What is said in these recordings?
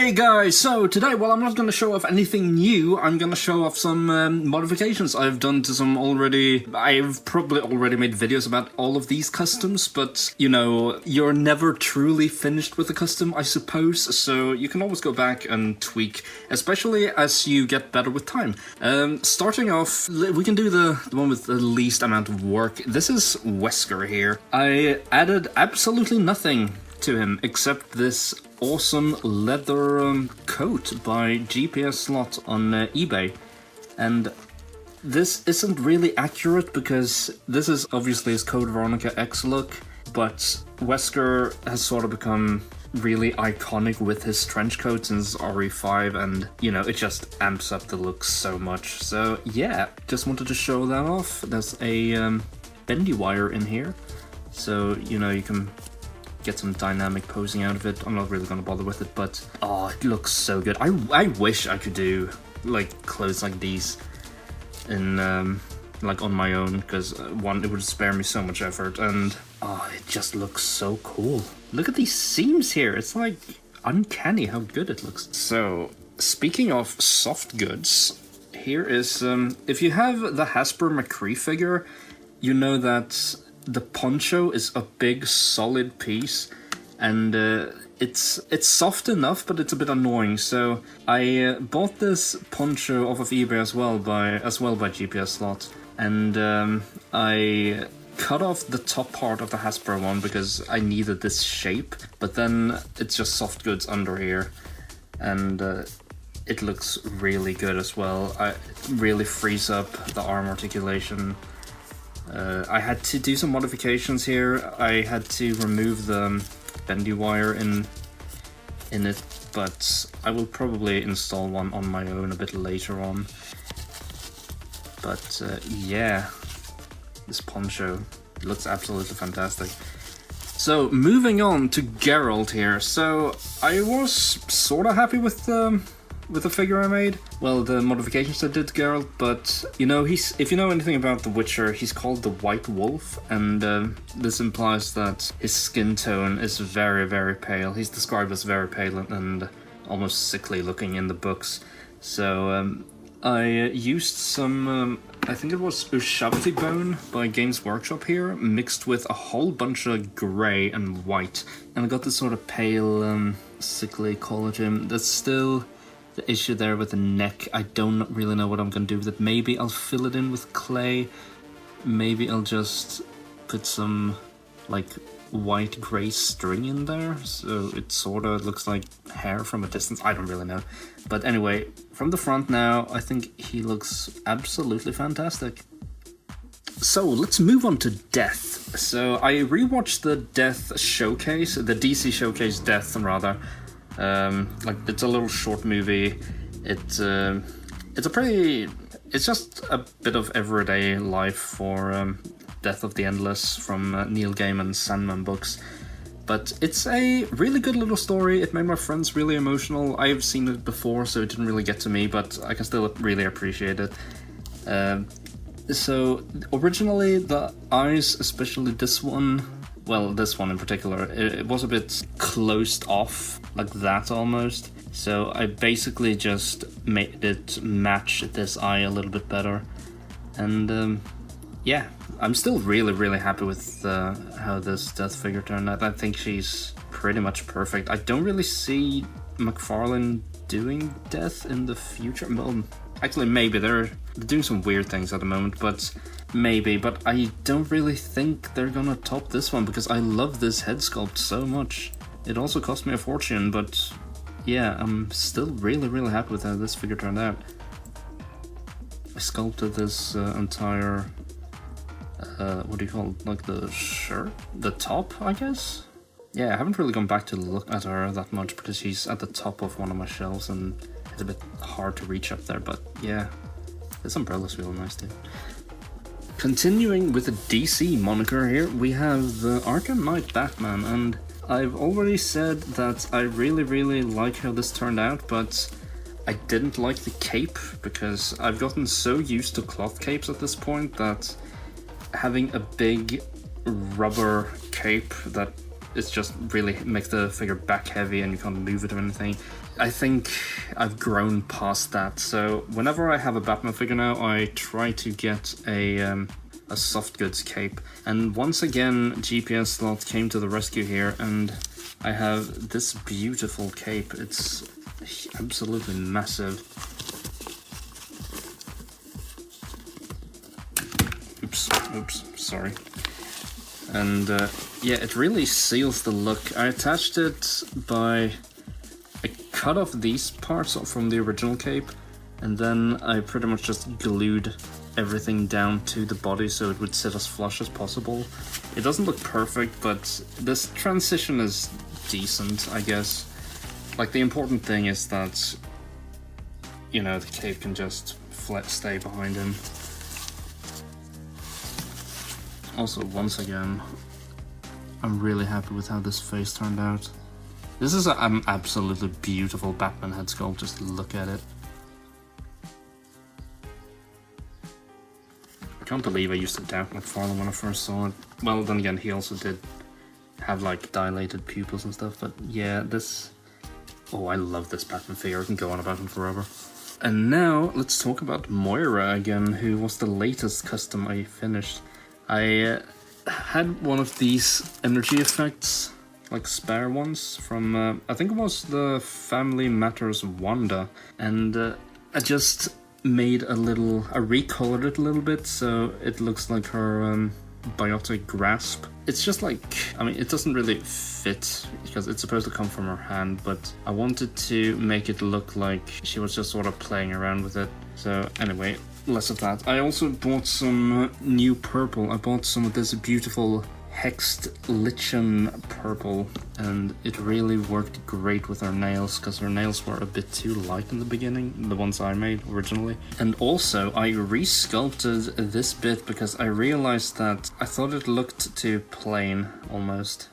Hey guys, so today, well, I'm not going to show off anything new, I'm going to show off some modifications I've done to some already. I've probably already made videos about all of these customs, but, you know, you're never truly finished with a custom, I suppose, so you can always go back and tweak, especially as you get better with time. Starting off, we can do the one with the least amount of work. This is Wesker here. I added absolutely nothing to him except this awesome leather coat by GPSlot on eBay, and this isn't really accurate because this is obviously his Code Veronica X look, but Wesker has sort of become really iconic with his trench coat since RE5, and you know, it just amps up the look so much. So yeah, just wanted to show that off. There's a bendy wire in here, so you know, you can get some dynamic posing out of it. I'm not really going to bother with it, but oh, it looks so good. I wish I could do like clothes like these in like on my own, because one, it would spare me so much effort, and oh, it just looks so cool. Look at these seams here. It's like uncanny how good it looks. So speaking of soft goods, here is if you have the McCree figure, you know that the poncho is a big solid piece, and it's soft enough, but it's a bit annoying. So I bought this poncho off of eBay as well by GPSlot, and I cut off the top part of the Hasbro one because I needed this shape, but then it's just soft goods under here, and it looks really good as well. It really frees up the arm articulation. I had to do some modifications here. I had to remove the bendy wire in it, but I will probably install one on my own a bit later on. But yeah, this poncho looks absolutely fantastic. So moving on to Geralt here. So I was sort of happy with the figure I made. Well, the modifications I did to Geralt, but you know, if you know anything about The Witcher, he's called the White Wolf, and this implies that his skin tone is very, very pale. He's described as very pale and almost sickly looking in the books. So I used some, I think it was Ushabti bone by Games Workshop here, mixed with a whole bunch of grey and white, and I got this sort of pale, sickly collagen. That's still the issue there with the neck. I don't really know what I'm going to do with it. Maybe I'll fill it in with clay. Maybe I'll just put some like white grey string in there, so it sort of looks like hair from a distance. I don't really know. But anyway, from the front now, I think he looks absolutely fantastic. So let's move on to Death. So I rewatched the Death showcase, the DC showcase Death rather. Like, it's a little short movie. It's just a bit of everyday life for Death of the Endless from Neil Gaiman's Sandman books. But it's a really good little story. It made my friends really emotional. I've seen it before, so it didn't really get to me, but I can still really appreciate it. So originally the eyes, especially this one, well, this one in particular, it was a bit closed off, like that almost. So I basically just made it match this eye a little bit better. And yeah, I'm still really, really happy with how this Death figure turned out. I think she's pretty much perfect. I don't really see McFarlane doing Death in the future. Well, actually, maybe they're doing some weird things at the moment, but maybe. But I don't really think they're gonna top this one because I love this head sculpt so much. It also cost me a fortune, but yeah, I'm still really, really happy with how this figure turned out. I sculpted this entire, what do you call it? Like the shirt? The top, I guess? Yeah, I haven't really gone back to look at her that much because she's at the top of one of my shelves and it's a bit hard to reach up there, but yeah, this umbrella's really nice too. Continuing with the DC moniker here, we have the Arkham Knight Batman, and I've already said that I really, really like how this turned out, but I didn't like the cape because I've gotten so used to cloth capes at this point that having a big rubber cape that It's just really makes the figure back heavy and you can't move it or anything. I think I've grown past that, so whenever I have a Batman figure now, I try to get a soft goods cape. And once again, GPSlot came to the rescue here, and I have this beautiful cape. It's absolutely massive. Oops, sorry. And yeah, it really seals the look. I attached it by... I cut off these parts from the original cape, and then I pretty much just glued everything down to the body so it would sit as flush as possible. It doesn't look perfect, but this transition is decent, I guess. Like, the important thing is that, you know, the cape can just stay behind him. Also, once again, I'm really happy with how this face turned out. This is an absolutely beautiful Batman head sculpt, just look at it. I can't believe I used to doubt McFarlane when I first saw it. Well, then again, he also did have like dilated pupils and stuff, but yeah, this... Oh, I love this Batman figure, I can go on about him forever. And now, let's talk about Moira again, who was the latest custom I finished. I had one of these energy effects, like spare ones, from, I think it was the Family Matters Wanda, and I just made a little, I recolored it a little bit, so it looks like her biotic grasp. It's just like, I mean, it doesn't really fit, because it's supposed to come from her hand, but I wanted to make it look like she was just sort of playing around with it. So anyway, less of that. I also bought some new purple. I bought some of this beautiful hexed lichen purple, and it really worked great with her nails, because her nails were a bit too light in the beginning, the ones I made originally. And also I resculpted this bit because I realized that I thought it looked too plain almost.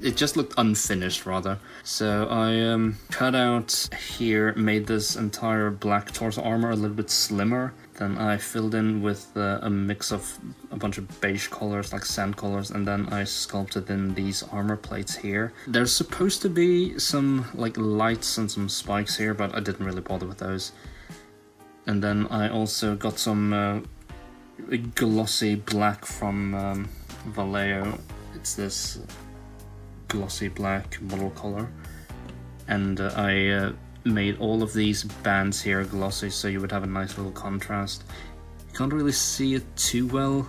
It just looked unfinished, rather. So I cut out here, made this entire black torso armor a little bit slimmer. Then I filled in with a mix of a bunch of beige colors, like sand colors, and then I sculpted in these armor plates here. There's supposed to be some like lights and some spikes here, but I didn't really bother with those. And then I also got some glossy black from Vallejo. It's this glossy black model color, and I made all of these bands here glossy, so you would have a nice little contrast. You can't really see it too well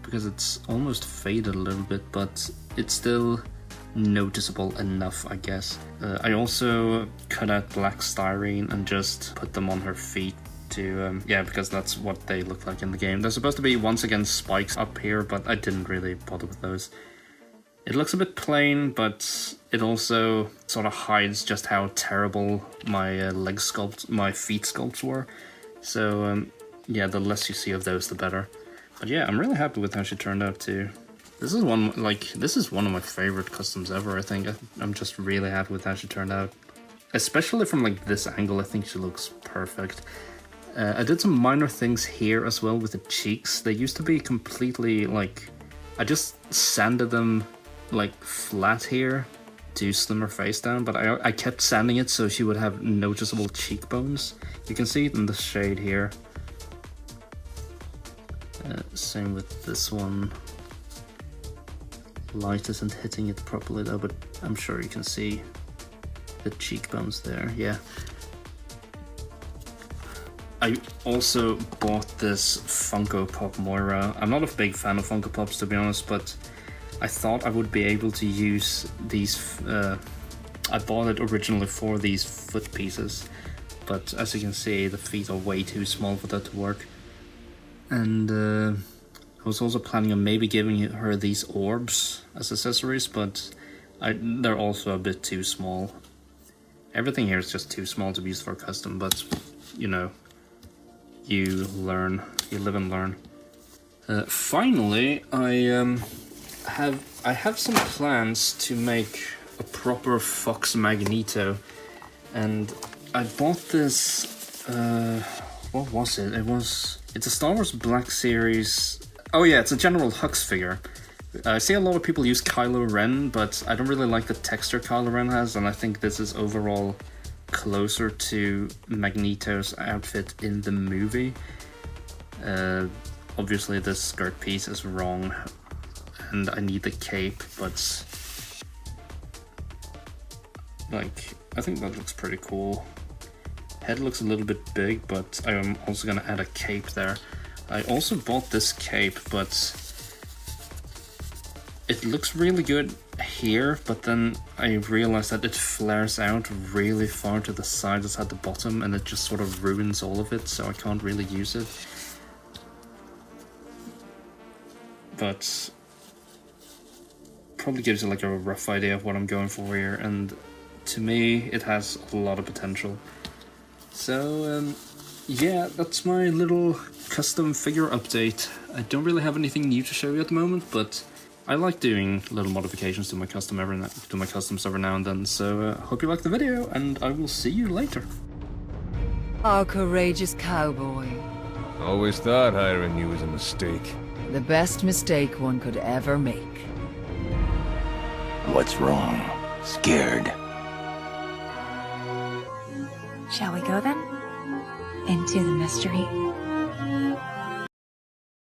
because it's almost faded a little bit, but it's still noticeable enough, I guess. I also cut out black styrene and just put them on her feet to, yeah, because that's what they look like in the game. There's supposed to be, once again, spikes up here, but I didn't really bother with those. It looks a bit plain, but it also sort of hides just how terrible my my feet sculpts were. So, yeah, the less you see of those, the better. But yeah, I'm really happy with how she turned out too. This is one of my favorite customs ever, I think. I'm just really happy with how she turned out. Especially from like this angle, I think she looks perfect. I did some minor things here as well with the cheeks. They used to be completely like... I just sanded them like flat here to slim her face down, but I kept sanding it so she would have noticeable cheekbones. You can see it in the shade here. Same with this one. Light isn't hitting it properly though, but I'm sure you can see the cheekbones there, yeah. I also bought this Funko Pop Moira. I'm not a big fan of Funko Pops, to be honest, but I thought I would be able to use these. I bought it originally for these foot pieces, but as you can see, the feet are way too small for that to work. And I was also planning on maybe giving her these orbs as accessories, but they're also a bit too small. Everything here is just too small to be used for custom, but you know, you learn, you live and learn. Finally, I have some plans to make a proper Fox Magneto, and I bought this, what was it? It's a Star Wars Black Series, oh yeah, it's a General Hux figure, I see a lot of people use Kylo Ren, but I don't really like the texture Kylo Ren has, and I think this is overall closer to Magneto's outfit in the movie. Obviously this skirt piece is wrong, and I need the cape, but like, I think that looks pretty cool. Head looks a little bit big, but I'm also gonna add a cape there. I also bought this cape, but it looks really good here, but then I realized that it flares out really far to the sides at the bottom, and it just sort of ruins all of it, so I can't really use it. But probably gives you like a rough idea of what I'm going for here, and to me it has a lot of potential. So yeah, that's my little custom figure update. I don't really have anything new to show you at the moment, but I like doing little modifications to my customs every now and then. So hope you like the video, and I will see you later. Our courageous cowboy. Always thought hiring you was a mistake. The best mistake one could ever make. What's wrong? Scared? Shall we go then? Into the mystery?